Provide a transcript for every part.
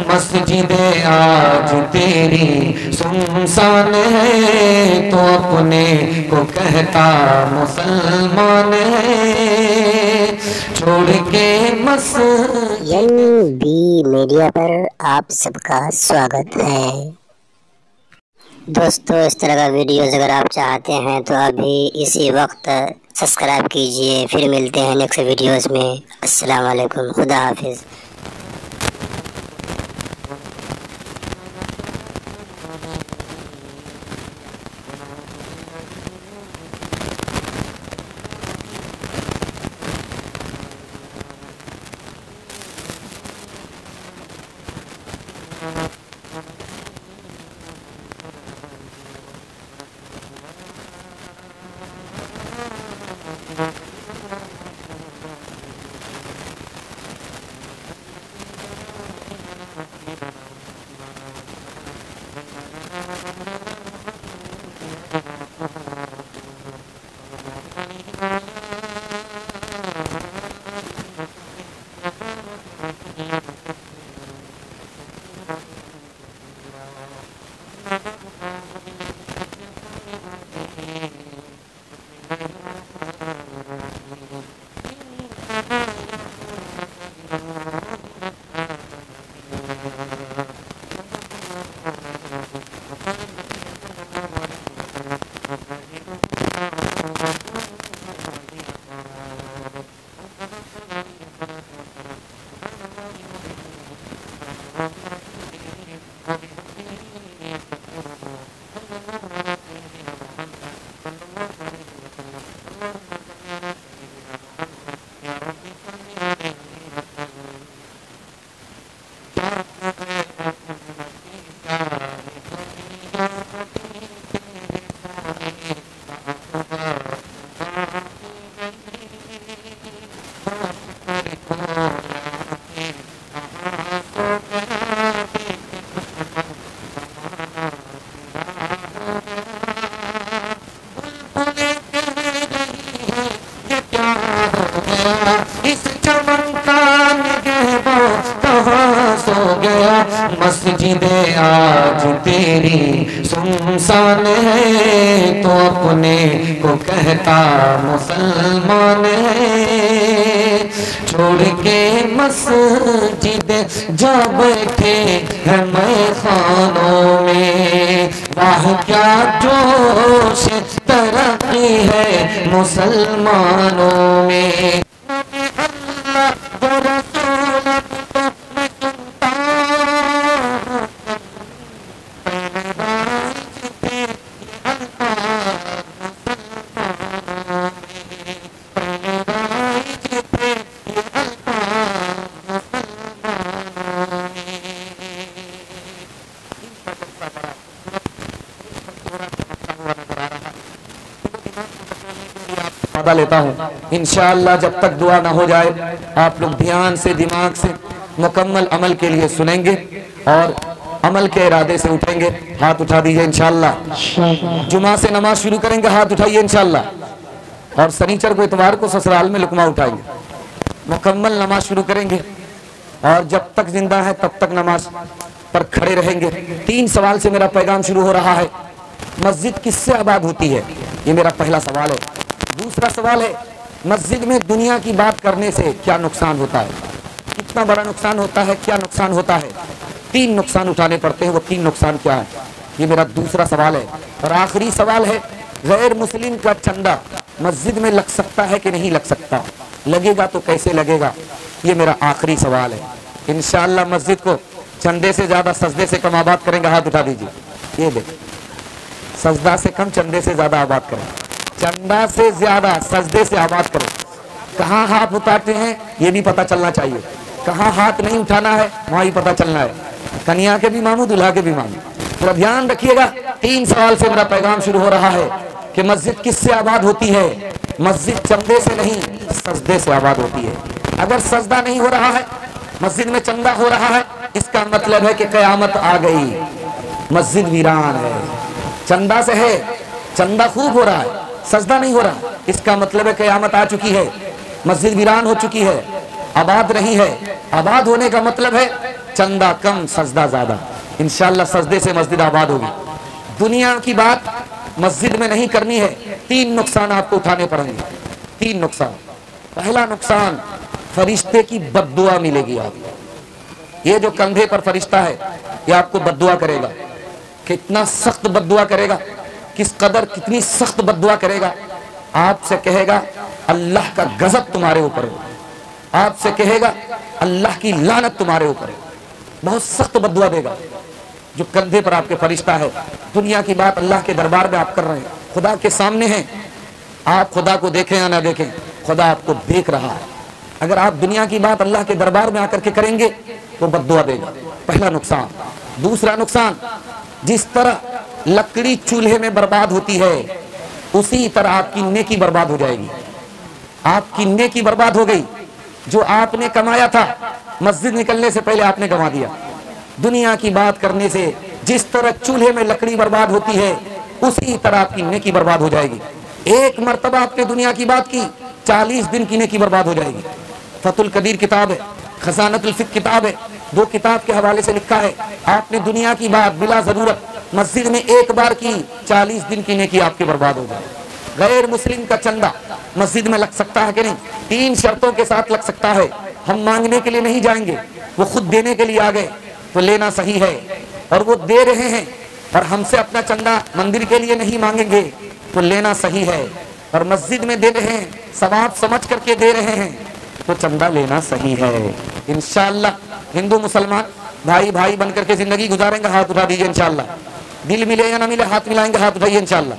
मस्जिदें आज तेरी सुनसान है, तो अपने को कहता मुसलमान है, छोड़ के एनबी मीडिया पर आप सबका स्वागत है। दोस्तों, इस तरह का वीडियोस अगर आप चाहते हैं तो अभी इसी वक्त सब्सक्राइब कीजिए। फिर मिलते हैं नेक्स्ट वीडियोस में। अस्सलाम वालेकुम, खुदा हाफिज़। इस चमन का निगहबा कहाँ सो गया, मस्जिदें आज तेरी सुनसान है, तो अपने को कहता मुसलमान है, छोड़ के मस्जिद जा बैठे हैं मैं खानों में, वाह क्या जोश तरक्की है मुसलमानों में। लेता हूँ इंशाअल्लाह, जब तक दुआ ना हो जाए आप लोग ध्यान से दिमाग से मुकम्मल अमल के लिए सुनेंगे और अमल के इरादे से उठेंगे। हाथ उठा दीजिए इंशाअल्लाह। जुमा से नमाज शुरू करेंगे, हाथ उठाइए इंशाअल्लाह। और शनिचर को इतवार को ससुराल में लुकमा उठाएंगे, मुकम्मल नमाज शुरू करेंगे और जब तक जिंदा है तब तक नमाज पर खड़े रहेंगे। 3 सवाल से मेरा पैगाम शुरू हो रहा है। मस्जिद किससे आबाद होती है, ये मेरा पहला सवाल है। दूसरा सवाल है, मस्जिद में दुनिया की बात करने से क्या नुकसान होता है, कितना बड़ा नुकसान होता है, क्या नुकसान होता है। 3 नुकसान उठाने पड़ते हैं, वो 3 नुकसान क्या है, ये मेरा दूसरा सवाल है। और आखिरी सवाल है, गैर मुस्लिम का चंदा मस्जिद में लग सकता है कि नहीं लग सकता, लगेगा तो कैसे लगेगा, ये मेरा आखिरी सवाल है। इंशाअल्लाह मस्जिद को चंदे से ज्यादा सजदे से कम आबाद करेंगे। हाथ उठा दीजिए, ये देख, सजदा से कम चंदे से ज्यादा आबाद करें, चंदा से ज्यादा सजदे से आबाद करें। कहाँ हाथ उठाते हैं ये भी पता चलना चाहिए, कहाँ हाथ नहीं उठाना है वहाँ ही पता चलना है। कन्या के भी मामू, दुल्हा के भी मामू, थोड़ा ध्यान रखिएगा। 3 सवाल से मेरा पैगाम शुरू हो रहा है कि मस्जिद किससे आबाद होती है। मस्जिद चंदे से नहीं, सजदे से आबाद होती है। अगर सजदा नहीं हो रहा है, मस्जिद में चंदा हो रहा है, इसका मतलब है कि कयामत आ गई, मस्जिद वीरान है। चंदा से है, चंदा खूब हो रहा है, सजदा नहीं हो रहा, इसका मतलब है कयामत आ चुकी है, मस्जिद वीरान हो चुकी है, आबाद नहीं है। आबाद होने का मतलब है चंदा कम सजदा ज्यादा। इंशाअल्लाह सजदे से मस्जिद आबाद होगी। दुनिया की बात मस्जिद में नहीं करनी है। 3 नुकसान आपको उठाने पड़ेंगे। 3 नुकसान। पहला नुकसान, फरिश्ते की बद्दुआ मिलेगी आपको। ये जो कंधे पर फरिश्ता है ये आपको बद्दुआ करेगा। कितना सख्त बद्दुआ करेगा, किस कदर कितनी सख्त बद्दुआ करेगा। आपसे कहेगा अल्लाह का गजब तुम्हारे ऊपर हो, आपसे कहेगा अल्लाह की लानत तुम्हारे ऊपर हो। बहुत सख्त बद्दुआ देगा जो कंधे पर आपके फरिश्ता है। दुनिया की बात अल्लाह के दरबार में आप कर रहे हैं, खुदा के सामने हैं। आप खुदा को देखें या ना देखें, खुदा आपको देख रहा है। अगर आप दुनिया की बात अल्लाह के दरबार में आकर के करेंगे तो बद्दुआ देगा। पहला नुकसान। दूसरा नुकसान, जिस तरह लकड़ी चूल्हे में बर्बाद होती है उसी तरह आपकी नेकी बर्बाद हो जाएगी। आपकी नेकी बर्बाद हो गई। जो आपने कमाया था मस्जिद निकलने से पहले आपने गंवा दिया। दुनिया की बात करने से जिस तरह चूल्हे में लकड़ी बर्बाद होती है उसी तरह आपकी नेकी बर्बाद हो जाएगी। एक मर्तबा आपने दुनिया की बात की, 40 दिन की नेकी बर्बाद हो जाएगी। फतुल कदीर किताब है, खजानतुल फिक्र किताब है, 2 किताब के हवाले से लिखा है। आपने दुनिया की बात बिला जरूरत मस्जिद में एक बार की, 40 दिन की नेकी आपकी बर्बाद हो जाए। गैर मुस्लिम का चंदा मस्जिद में लग सकता है कि नहीं? 3 शर्तों के साथ लग सकता है। हम मांगने के लिए नहीं जाएंगे, वो खुद देने के लिए आ गए तो लेना सही है। और वो दे रहे हैं और हमसे अपना चंदा मंदिर के लिए नहीं मांगेंगे तो लेना सही है। और मस्जिद में दे रहे हैं, सवाब समझ करके दे रहे हैं तो चंदा लेना सही है। इंशाअल्लाह हिंदू मुसलमान भाई भाई बन करके जिंदगी गुजारेंगे। हाथ उठा दीजिए इंशाअल्लाह। दिल मिले या ना मिले, हाथ मिलाएंगे, हाथ उठाइए इंशाअल्लाह।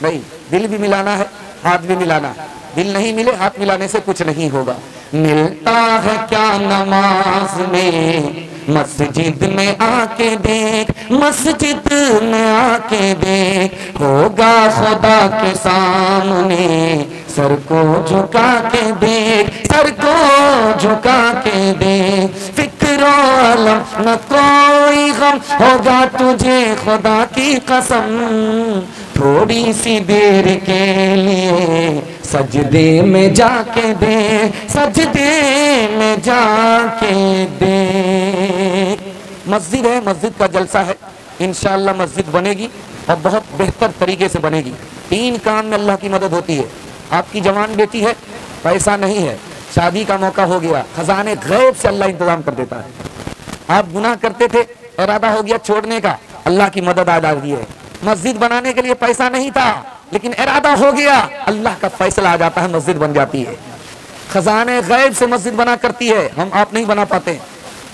नहीं, दिल भी मिलाना है, हाथ भी मिलाना है। दिल नहीं मिले, हाथ मिलाने से कुछ नहीं होगा। मिलता है क्या नमाज में, मस्जिद में आके देख, मस्जिद में आके देख, होगा खुदा के सामने, सर को झुका के देख, सर को झुका के देख। फिक्र आलम न कोई गम होगा तुझे खुदा की कसम, थोड़ी सी देर के लिए सजदे में जाके दे, सजदे में जाके दे। मस्जिद है, मस्जिद का जलसा है। इंशाअल्लाह मस्जिद बनेगी और बहुत बेहतर तरीके से बनेगी। 3 काम में अल्लाह की मदद होती है। आपकी जवान बेटी है, पैसा नहीं है, शादी का मौका हो गया, खजाने गैब से अल्लाह इंतजाम कर देता है। आप गुनाह करते थे, इरादा हो गया छोड़ने का, अल्लाह की मदद आ जाती है। मस्जिद बनाने के लिए पैसा नहीं था लेकिन इरादा हो गया, अल्लाह का फैसला आ जाता है, मस्जिद बन जाती है। खजाने गैब से मस्जिद बना करती है, हम आप नहीं बना पाते।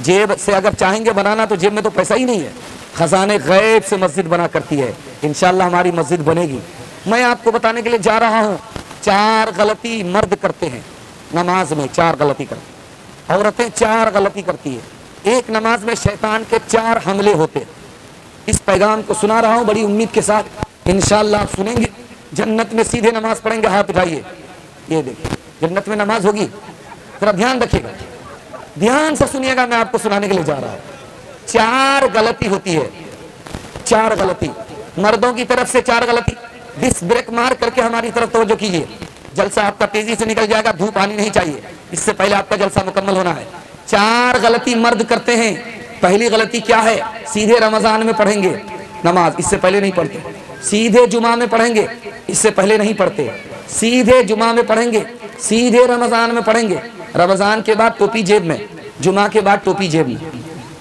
जेब से अगर चाहेंगे बनाना तो जेब में तो पैसा ही नहीं है। खजाने गैब से मस्जिद बना करती है। इंशाअल्लाह हमारी मस्जिद बनेगी। मैं आपको बताने के लिए जा रहा हूँ, 4 गलती मर्द करते हैं नमाज में, 4 गलती करते, औरतें 4 गलती करती है। एक नमाज में शैतान के 4 हमले होते हैं। इस पैगाम को सुना रहा हूँ बड़ी उम्मीद के साथ, इंशाअल्लाह आप सुनेंगे। जन्नत में सीधे नमाज पढ़ेंगे, हाथ उठाइए। ये देखिए जन्नत में नमाज होगी, जरा ध्यान रखिएगा, ध्यान से सुनिएगा। मैं आपको सुनाने के लिए जा रहा हूँ। 4 गलती होती है, 4 गलती मर्दों की तरफ से, 4 गलती। डिस्क ब्रेक मार करके हमारी तरफ तवज्जो कीजिए, जलसा आपका तेजी से निकल जाएगा। धूप आनी नहीं चाहिए, इससे पहले आपका जलसा मुकम्मल होना है। 4 गलती मर्द करते हैं। पहली गलती क्या है? सीधे रमजान में पढ़ेंगे नमाज, इससे पहले नहीं पढ़ते। सीधे जुमा में पढ़ेंगे, इससे पहले नहीं पढ़ते। सीधे जुमा में पढ़ेंगे, सीधे रमजान में पढ़ेंगे। रमजान के बाद टोपी जेब में, जुमा के बाद टोपी जेब में।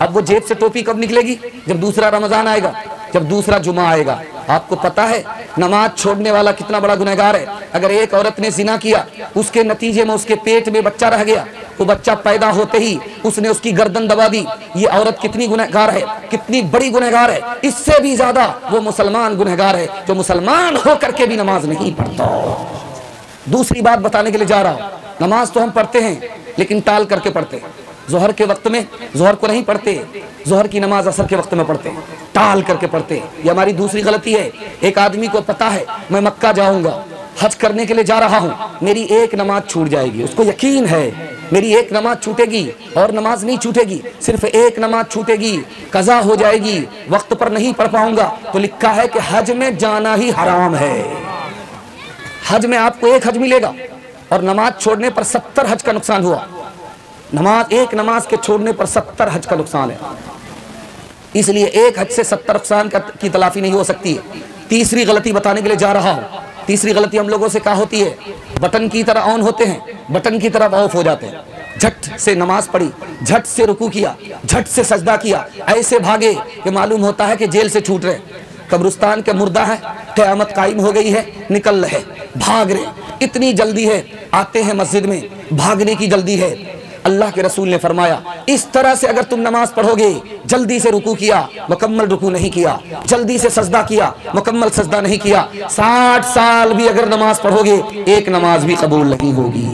अब वो जेब से टोपी कब निकलेगी? जब दूसरा रमजान आएगा, जब दूसरा जुमा आएगा। आपको पता है नमाज छोड़ने वाला कितना बड़ा गुनहगार है। अगर एक औरत ने जिना किया, उसके नतीजे में उसके पेट में बच्चा रह गया, तो बच्चा पैदा होते ही उसने उसकी गर्दन दबा दी। ये औरत कितनी गुनहगार है, कितनी बड़ी गुनहगार है। इससे भी ज्यादा वो मुसलमान गुनहगार है जो मुसलमान होकर के भी नमाज नहीं पढ़ता। दूसरी बात बताने के लिए जा रहा हूँ, नमाज तो हम पढ़ते हैं लेकिन टाल करके पढ़ते हैं। जोहर के वक्त में जोहर को नहीं पढ़ते, जोहर की नमाज असर के वक्त में पढ़ते हैं, टाल करके पढ़ते हैं। ये हमारी दूसरी गलती है। एक आदमी को पता है मैं मक्का जाऊंगा, हज करने के लिए जा रहा हूँ, मेरी एक नमाज छूट जाएगी। उसको यकीन है मेरी एक नमाज छूटेगी और नमाज नहीं छूटेगी, सिर्फ एक नमाज छूटेगी, कज़ा हो जाएगी, वक्त पर नहीं पढ़ पाऊंगा। तो लिखा है कि हज में जाना ही हराम है। हज में आपको 1 हज मिलेगा और नमाज छोड़ने पर 70 हज का नुकसान हुआ। नमाज, एक नमाज के छोड़ने पर 70 हज का नुकसान है। इसलिए एक हज से 70 नुकसान की तलाफी नहीं हो सकती है। तीसरी गलती बताने के लिए जा रहा हूँ। तीसरी गलती हम लोगों से क्या होती है, बटन की तरह ऑन होते हैं, बटन की तरह ऑफ हो जाते हैं। झट से नमाज पढ़ी, झट से रुकू किया, झट से सजदा किया, ऐसे भागे कि मालूम होता है कि जेल से छूट रहे, कब्रिस्तान के मुर्दा है, क़यामत कायम हो गई है, निकल रहे, भाग रहे, इतनी जल्दी है। आते हैं मस्जिद में, भागने की जल्दी है। अल्लाह के रसूल ने फरमाया, इस तरह से अगर तुम नमाज पढ़ोगे, जल्दी से रुकू किया, मुकम्मल रुकू नहीं किया, जल्दी से सजदा किया, मुकम्मल सजदा नहीं किया, 60 साल भी अगर नमाज पढ़ोगे, एक नमाज भी कबूल नहीं होगी।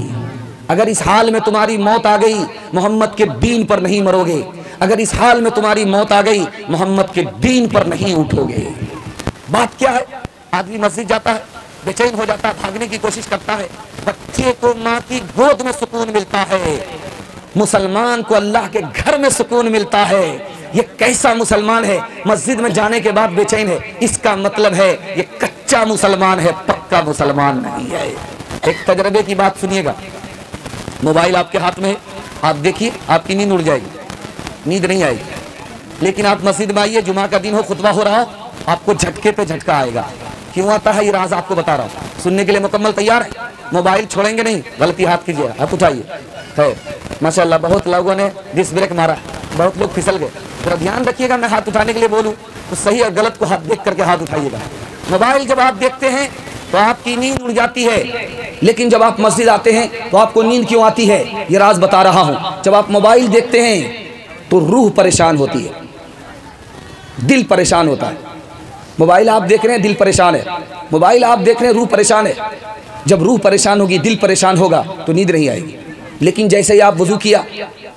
अगर इस हाल में तुम्हारी मौत आ गई, मोहम्मद के दीन पर नहीं मरोगे। अगर इस हाल में तुम्हारी मौत आ गई, मोहम्मद के दीन पर नहीं उठोगे। बात क्या है, आदमी मस्जिद जाता है, बेचैन हो जाता है, भागने की कोशिश करता है, बच्चे को माँ की गोद में सुकून मिलता है, मुसलमान को अल्लाह के घर में सुकून मिलता है। ये कैसा मुसलमान है, मस्जिद में जाने के बाद बेचैन है, इसका मतलब है ये कच्चा मुसलमान है, पक्का मुसलमान नहीं है। एक तजर्बे की बात सुनिएगा। मोबाइल आपके हाथ में है, आप देखिए, आपकी नींद उड़ जाएगी, नींद नहीं आएगी। लेकिन आप मस्जिद में आइए, जुमा का दिन हो, खुतबा हो रहा हो, आपको झटके पे झटका आएगा। क्यों आता है, ये राज आपको बता रहा हूँ। सुनने के लिए मुकम्मल तैयार है? मोबाइल छोड़ेंगे नहीं, गलती हाथ कीजिए, हाथ उठाइए। है माशाल्लाह, बहुत लोगों ने डिस्क ब्रेक मारा, बहुत लोग फिसल गए। जरा ध्यान रखिएगा, मैं हाथ उठाने के लिए बोलूँ तो सही और गलत को हाथ देख करके हाथ उठाइएगा। मोबाइल जब आप देखते हैं तो आपकी नींद उड़ जाती है, लेकिन जब आप मस्जिद आते हैं तो आपको नींद क्यों आती है, ये राज बता रहा हूँ। जब आप मोबाइल देखते हैं तो रूह परेशान होती है, दिल परेशान होता है। मोबाइल आप देख रहे हैं, दिल परेशान है, मोबाइल आप देख रहे हैं, रूह परेशान है। जब रूह परेशान होगी, दिल परेशान होगा तो नींद नहीं आएगी। लेकिन जैसे ही आप वजू किया,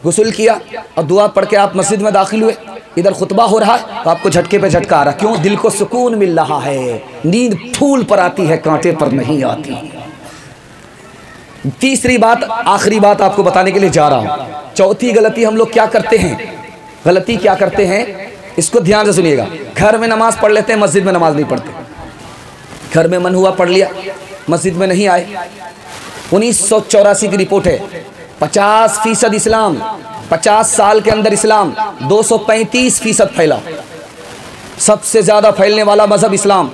गुस्ल किया और दुआ पढ़ के आप मस्जिद में दाखिल हुए, इधर खुतबा हो रहा है तो आपको झटके पे झटका आ रहा। क्यों? दिल को सुकून मिल रहा है। नींद फूल पर आती है, कांटे पर नहीं आती। तीसरी बात, आखिरी बात आपको बताने के लिए जा रहा हूं। चौथी गलती हम लोग क्या करते हैं, गलती क्या करते हैं, इसको ध्यान से सुनिएगा। घर में नमाज पढ़ लेते हैं, मस्जिद में नमाज नहीं पढ़ते। घर में मन हुआ पढ़ लिया, मस्जिद में नहीं आए। 1984 की रिपोर्ट है, 50% इस्लाम, 50 साल के अंदर इस्लाम 235% फैला। सबसे ज्यादा फैलने वाला मजहब इस्लाम।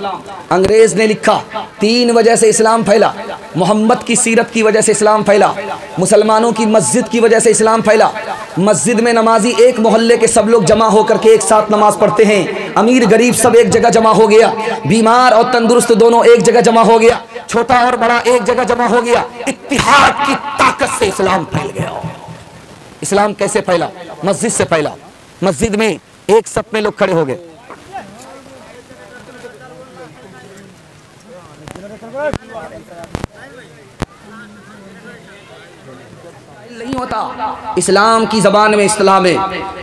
अंग्रेज ने लिखा 3 वजह से इस्लाम फैला। मोहम्मद की सीरत की वजह से इस्लाम फैला, मुसलमानों की मस्जिद की वजह से इस्लाम फैला। मस्जिद में नमाजी एक मोहल्ले के सब लोग जमा होकर के एक साथ नमाज पढ़ते हैं। अमीर गरीब सब एक जगह जमा हो गया, बीमार और तंदुरुस्त दोनों एक जगह जमा हो गया, छोटा और बड़ा एक जगह जमा हो गया। इत्तिहाद की ताकत से इस्लाम फैल गया। इस्लाम कैसे फैला? मस्जिद से फैला। मस्जिद में एक सफ में लोग खड़े हो गए, नहीं होता। इस्लाम की जबान में, इस्तिलाह में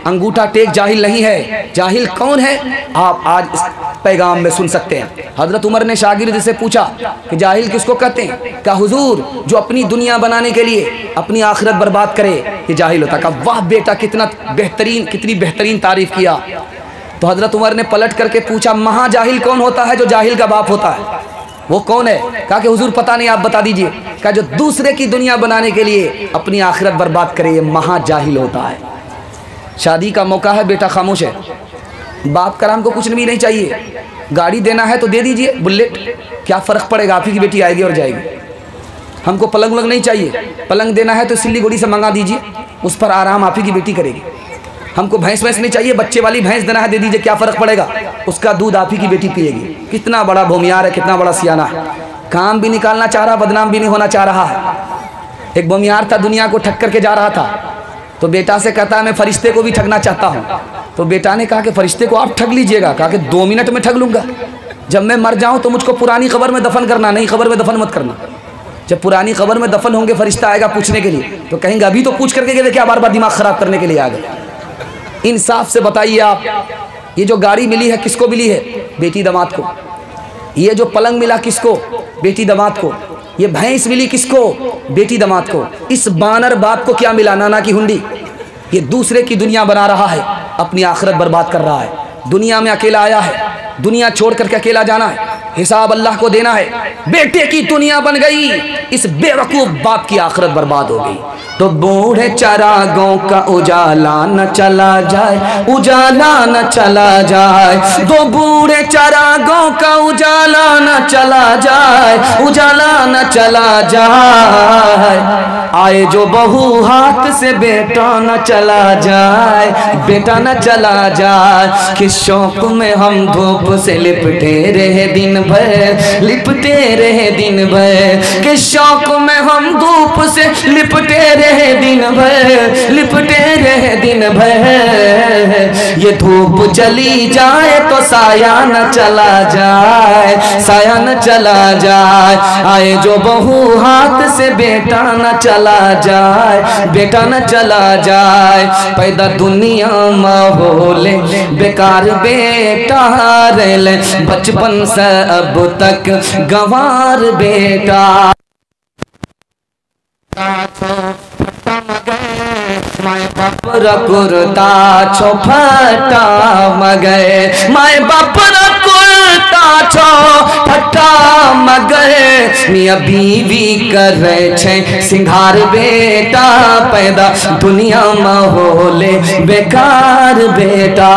अंगूठा टेक जाहिल नहीं है। जाहिल कौन है, आप आज इस पैगाम में सुन सकते हैं। हजरत उमर ने शागिर्द से पूछा कि जाहिल किसको कहते हैं? कहा हुजूर, जो अपनी दुनिया बनाने के लिए अपनी आखिरत बर्बाद करे, ये जाहिल होता। कहा वाह बेटा, कितना बेहतरीन, कितनी बेहतरीन तारीफ किया। तो हजरत उमर ने पलट करके पूछा, महा जाहिल कौन होता है जो जाहिल का बाप होता है, वो कौन है? कहा कि हुजूर पता नहीं, आप बता दीजिए। कहा जो दूसरे की दुनिया बनाने के लिए अपनी आखिरत बर्बाद करे, ये महा जाहिल होता है। शादी का मौका है, बेटा खामोश है, बाप कराम को कुछ भी नहीं चाहिए। गाड़ी देना है तो दे दीजिए, बुलेट, क्या फ़र्क पड़ेगा, आप ही की बेटी आएगी और जाएगी। हमको पलंग वलंग नहीं चाहिए, पलंग देना है तो सिल्लीगुड़ी से मंगा दीजिए, उस पर आराम आप ही की बेटी करेगी। हमको भैंस वैंस नहीं चाहिए, बच्चे वाली भैंस देना है दे दीजिए, क्या फ़र्क पड़ेगा, उसका दूध आप ही की बेटी पिएगी। कितना बड़ा भूमियार है, कितना बड़ा सियाना है। काम भी निकालना चाह रहा, बदनाम भी नहीं होना चाह रहा है। एक भूमियार था, दुनिया को ठग करके जा रहा था, तो बेटा से कहता है मैं फरिश्ते को भी ठगना चाहता हूँ। तो बेटा ने कहा कि फरिश्ते को आप ठग लीजिएगा। कहा कि 2 मिनट में ठग लूँगा। जब मैं मर जाऊँ तो मुझको पुरानी कब्र में दफन करना, नई कब्र में दफन मत करना। जब पुरानी कब्र में दफन होंगे, फरिश्ता आएगा पूछने के लिए, तो कहेंगे अभी तो पूछ करके गए, क्या बार बार दिमाग खराब करने के लिए आ गए। इंसाफ से बताइए आप, ये जो गाड़ी मिली है किसको मिली है? बेटी दामाद को। ये जो पलंग मिला किसको? बेटी दामाद को। ये भैंस मिली किसको? बेटी दामाद को। इस बानर बाप को क्या मिला? नाना की हुंडी। ये दूसरे की दुनिया बना रहा है, अपनी आखिरत बर्बाद कर रहा है। दुनिया में अकेला आया है, दुनिया छोड़ करके अकेला जाना है, हिसाब अल्लाह को देना है। बेटे की दुनिया बन गई, इस बेवकूफ बाप की आखिरत बर्बाद हो गई। तो बूढ़े चरागों का उजाला न चला जाए, उजाला न चला जाए। दो बूढ़े चरागों का उजाला न चला जाए, उजाला न चला जाए। आए जो बहू हाथ से बेटा न चला जाए, बेटा न चला जाए। किस शौक में हम धूप से लिपटे रहे दिन भर, लिपटे रहे दिन भर। किस शौक में हम धूप से लिपटे रहे दिन भर, लिपटे रहे दिन भर। ये धूप चली जाए तो साया न चला जाए, साया न चला जाए। आए जो बहू हाथ से बेटा न चला जाए, बेटा न चला जाए। पैदा दुनिया माहौले बेकार बेटा रेले, बचपन से अब तक गंवार बेटा। माए बाप रकुरता छो फटा मगे, माए बाप रकुरता छो फटा मगे। मियाँ बीवी करे छे सिंगार बेटा, पैदा दुनिया माहौले बेकार बेटा।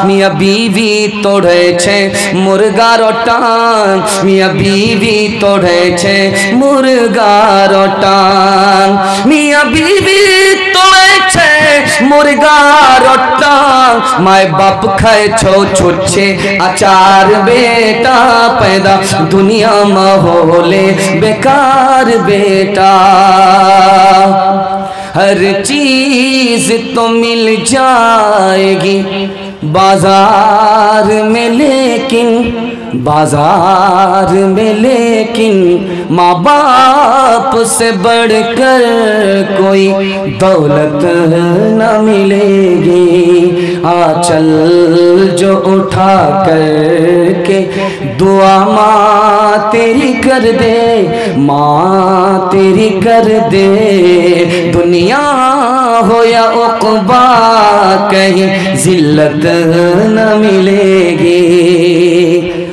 मियाँ बीवी तोड़े छे मुर्गा रोटान, मियाँ बीवी तोड़े छे मुर्गा रोटान। मियाँ बीवी तोड़े छे मुर्गा रोटान, माए बाप खाए छो छुच्छे अचार बेटा, पैदा दुनिया माहौले बेकार बेटा। हर चीज तो मिल जाएगी बाजार में, लेकिन बाजार में लेकिन माँ बाप से बढ़कर कोई दौलत न मिलेगी। आंचल जो उठा कर के दुआ माँ तेरी कर दे, माँ तेरी कर दे। दुनिया हो या उक़बा कहीं जिल्लत न मिलेगी।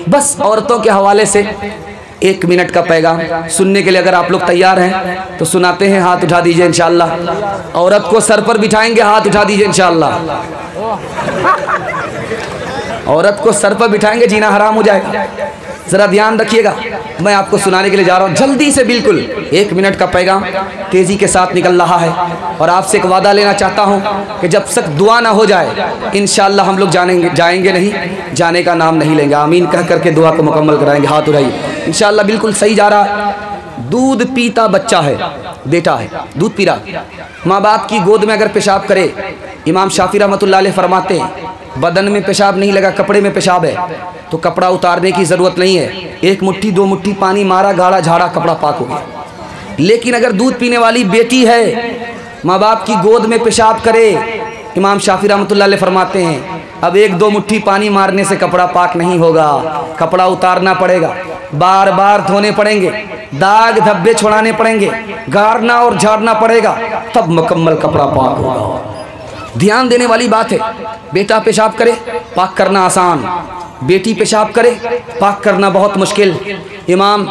बस औरतों के हवाले से 1 मिनट का पैगाम सुनने के लिए अगर आप लोग तैयार हैं तो सुनाते हैं। हाथ उठा दीजिए इंशाअल्लाह। औरत को सर पर बिठाएंगे, हाथ उठा दीजिए इंशाअल्लाह। औरत को सर पर बिठाएंगे, जीना हराम हो जाएगा। ज़रा ध्यान रखिएगा, मैं आपको सुनाने के लिए जा रहा हूँ जल्दी से, बिल्कुल 1 मिनट का पैगाम तेज़ी के साथ निकल रहा है। और आपसे एक वादा लेना चाहता हूँ कि जब तक दुआ ना हो जाए इंशाअल्लाह हम लोग जाएंगे नहीं, जाने का नाम नहीं लेंगे। आमीन कह करके दुआ को मुकम्मल कराएंगे। हाथ उठाइए इंशाअल्लाह। बिल्कुल सही जा रहा है। दूध पीता बच्चा है, बेटा है, दूध पी रहा, माँ बाप की गोद में अगर पेशाब करे, इमाम शाफी रहमतुल्लाह अलैह फरमाते हैं बदन में पेशाब नहीं लगा, कपड़े में पेशाब है तो कपड़ा उतारने की ज़रूरत नहीं है। 1 मुट्ठी 2 मुट्ठी पानी मारा, गाढ़ा झाड़ा, कपड़ा पाक हो गया। लेकिन अगर दूध पीने वाली बेटी है, माँ बाप की गोद में पेशाब करे, इमाम शाफी रहमतुल्लाह अलैह फरमाते हैं अब 1-2 मुट्ठी पानी मारने से कपड़ा पाक नहीं होगा, कपड़ा उतारना पड़ेगा, बार बार धोने पड़ेंगे, दाग धब्बे छुड़ाने पड़ेंगे, गाड़ना और झाड़ना पड़ेगा, तब मुकम्मल कपड़ा पाक होगा। ध्यान देने वाली बात है। बेटा पेशाब करे, पाक करना आसान, बेटी पेशाब करे, पाक करना बहुत मुश्किल। इमाम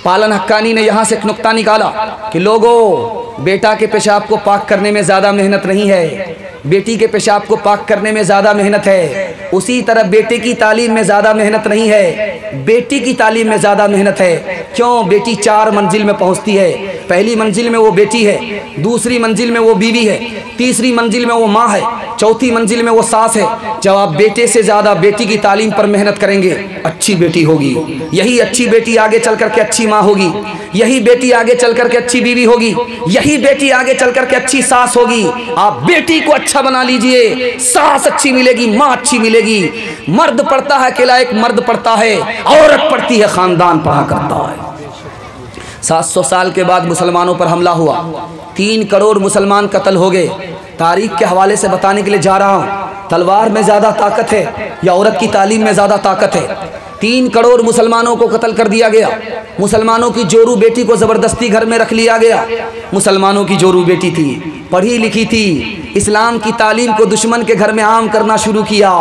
पालन हक्कानी ने यहाँ से एक नुक्ता निकाला कि लोगों, बेटा के पेशाब को पाक करने में ज़्यादा मेहनत नहीं है, बेटी के पेशाब को पाक करने में ज़्यादा मेहनत है। उसी तरह बेटे की तालीम में ज़्यादा मेहनत नहीं है, बेटी की तालीम में ज़्यादा मेहनत है। क्यों? बेटी 4 मंजिल में पहुँचती है। पहली मंजिल में वो बेटी है, दूसरी मंजिल में वो बीवी है, तीसरी मंजिल में वो माँ है, चौथी मंजिल में वो सास है। जब आप बेटे से ज़्यादा बेटी की तालीम पर मेहनत करेंगे, अच्छी बेटी होगी। यही अच्छी बेटी आगे चल कर के अच्छी माँ होगी, यही बेटी आगे चल कर के अच्छी बीवी होगी, यही बेटी आगे चल कर के अच्छी सास होगी। आप बेटी को अच्छा बना लीजिए, सास अच्छी मिलेगी, माँ अच्छी मिलेगी। मर्द पढ़ता है अकेला, एक मर्द पढ़ता है, औरत पढ़ती है, खानदान पढ़ा करता है। 700 साल के बाद मुसलमानों पर हमला हुआ, 3 करोड़ मुसलमान कत्ल हो गए। तारीख के हवाले से बताने के लिए जा रहा हूँ, तलवार में ज़्यादा ताकत है या औरत की तालीम में ज़्यादा ताकत है? 3 करोड़ मुसलमानों को कत्ल कर दिया गया। मुसलमानों की जोरू बेटी को ज़बरदस्ती घर में रख लिया गया। मुसलमानों की जोरू बेटी थी, पढ़ी लिखी थी, इस्लाम की तालीम को दुश्मन के घर में आम करना शुरू किया।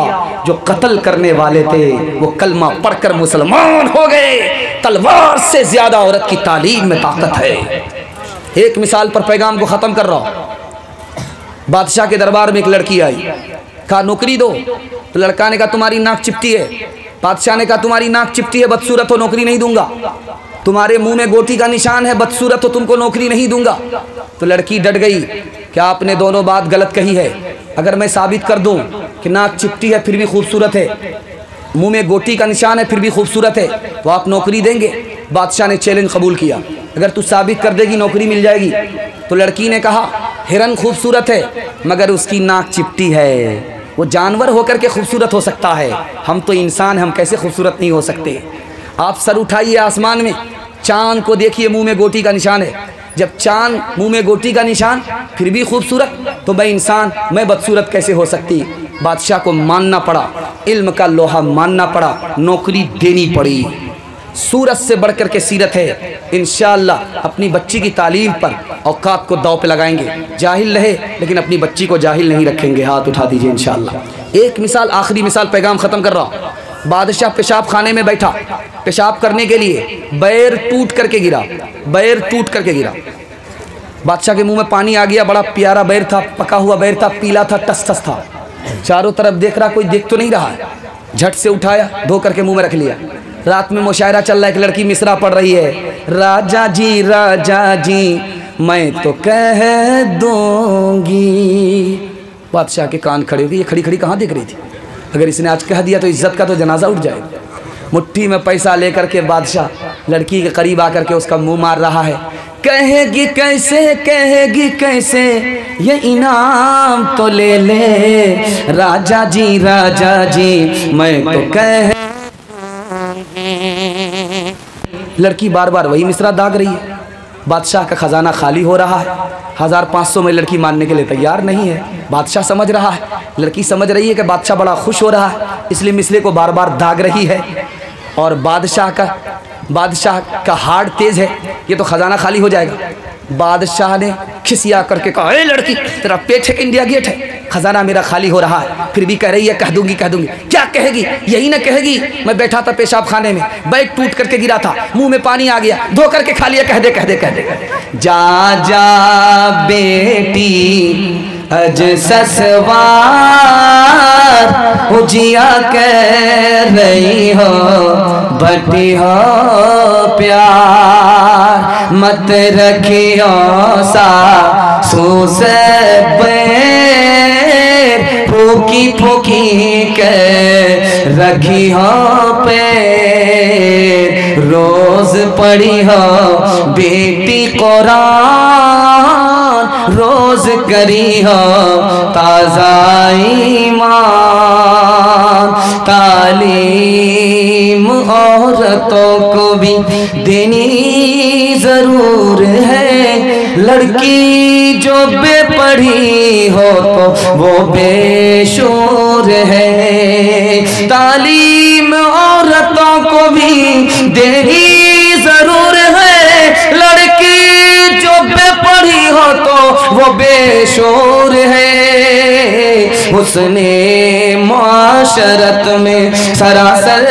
जो कत्ल करने वाले थे वो कलमा पढ़कर मुसलमान हो गए। तलवार से ज़्यादा औरत की तालीम में ताकत है। एक मिसाल पर पैगाम को ख़त्म कर रहा हूँ। बादशाह के दरबार में एक लड़की आई, कहा नौकरी दो। तो लड़का ने कहा तुम्हारी नाक चिपटी है। बादशाह ने कहा तुम्हारी नाक चिपटी है, बदसूरत हो, नौकरी नहीं दूंगा। तुम्हारे मुंह में गोटी का निशान है, बदसूरत हो, तुमको नौकरी नहीं दूंगा। तो लड़की डट गई, क्या आपने दोनों बात गलत कही है। अगर मैं साबित कर दूं कि नाक चिपटी है फिर भी खूबसूरत है, मुंह में गोटी का निशान है फिर भी खूबसूरत है, तो आप नौकरी देंगे। बादशाह ने चैलेंज कबूल किया, अगर तू साबित कर देगी नौकरी मिल जाएगी। तो लड़की ने कहा हिरन खूबसूरत है मगर उसकी नाक चिपटी है, वो जानवर होकर के खूबसूरत हो सकता है, हम तो इंसान, हम कैसे खूबसूरत नहीं हो सकते। आप सर उठाइए आसमान में, चांद को देखिए, मुंह में गोटी का निशान है। जब चांद मुंह में गोटी का निशान फिर भी खूबसूरत, तो मैं इंसान, मैं बदसूरत कैसे हो सकती। बादशाह को मानना पड़ा, इल्म का लोहा मानना पड़ा, नौकरी देनी पड़ी। सूरत से बढ़कर के सीरत है। इंशाअल्लाह अपनी बच्ची की तालीम पर औकात को दाव पे लगाएंगे। जाहिल रहे लेकिन अपनी बच्ची को जाहिल नहीं रखेंगे। हाथ उठा दीजिए इंशाअल्लाह। एक मिसाल, आखिरी मिसाल, पैगाम ख़त्म कर रहा हूँ। बादशाह पेशाब खाने में बैठा, पेशाब करने के लिए बैर टूट करके गिरा, बैर टूट करके गिरा। बादशाह के मुंह में पानी आ गया। बड़ा प्यारा बैर था, पका हुआ बैर था, पीला था, टस टस था। चारों तरफ देख रहा, कोई देख तो नहीं रहा है। झट से उठाया, धो करके मुंह में रख लिया। रात में मुशायरा चल रहा है, एक लड़की मिसरा पढ़ रही है, राजा जी मैं तो कह दूंगी। बादशाह के कान खड़े हो गए, ये खड़ी खड़ी कहाँ देख रही थी। अगर इसने आज कह दिया तो इज्जत का तो जनाजा उठ जाएगा। मुट्ठी में पैसा लेकर के बादशाह लड़की के करीब आकर के उसका मुंह मार रहा है। कहेगी कैसे ये इनाम तो ले ले, राजा जी मैं तो कह। लड़की बार बार वही मिसरा दाग रही है। बादशाह का खजाना खाली हो रहा है। 1500 में लड़की मानने के लिए तैयार नहीं है। बादशाह समझ रहा है, लड़की समझ रही है कि बादशाह बड़ा खुश हो रहा है, इसलिए मिसरे को बार बार दाग रही है। और बादशाह का हार्ट तेज है, ये तो खजाना खाली हो जाएगा। बादशाह ने खिसिया करके कहा, ए लड़की तेरा पेट है इंडिया गेट है, खजाना मेरा खाली हो रहा है, फिर भी कह रही है कह दूंगी। क्या कहेगी, यही ना कहेगी मैं बैठा था पेशाब खाने में, बैग टूट करके गिरा था, मुंह में पानी आ गया, धो करके खा लिया, कह दे। जा बेटी अज ससवार उजिया कह रही हो, बटी हो प्यार, मत रखियो सासू से बैर, फूकी के रखी हो पैर, रोज पढ़ी हो बेटी कुरान, रोज करी हो ताज़ा ईमान। तालीम औरतों को भी देनी जरूर है, लड़की जो बेपढ़ी हो तो वो बेशूर है। तालीम औरतों को भी देनी जरूर है, लड़की जो बेपढ़ी हो तो वो बेशूर है। हुस्ने माशरत में सरासर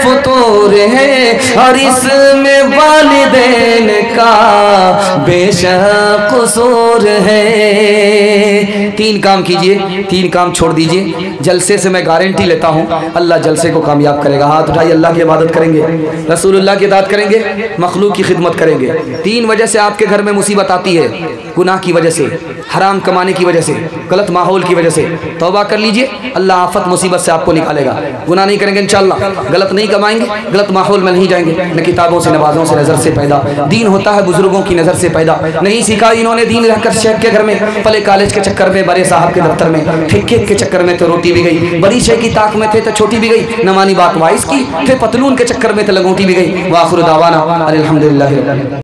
फतूर है, और इसमें वालिदैन का बेशक कसूर है। 3 काम कीजिए, 3 काम छोड़ दीजिए। जलसे से मैं गारंटी लेता हूँ अल्लाह जलसे को कामयाब करेगा। हाथ उठाइए, अल्लाह की इबादत करेंगे, रसूलुल्लाह की इताअत करेंगे, मखलूक की खिदमत करेंगे। 3 वजह से आपके घर में मुसीबत आती है, गुनाह की वजह से, हराम कमाने की वजह से, गलत माहौल की वजह से। तौबा कर लीजिए, अल्लाह आफत मुसीबत से आपको निकालेगा। गुनाह नहीं करेंगे इंशाअल्लाह, गलत नहीं कमाएंगे, गलत माहौल में नहीं जाएंगे, न किताबों से, नमाज़ों से, नज़र से पैदा। दीन होता है बुजुर्गों की नज़र से पैदा। नहीं सीखा इन्होंने दीन रहकर शेख के घर में, पले कॉलेज के चक्कर में, बड़े साहब के दफ्तर में, ठेके के चक्कर में तो रोटी भी गई, बड़ी शेख की ताक में थे तो छोटी भी गई, न मानी बात वाइस की, फिर पतलून के चक्कर में तो लंगोटी भी गई। वाखिर दावाना अल्हम्दुलिल्लाह।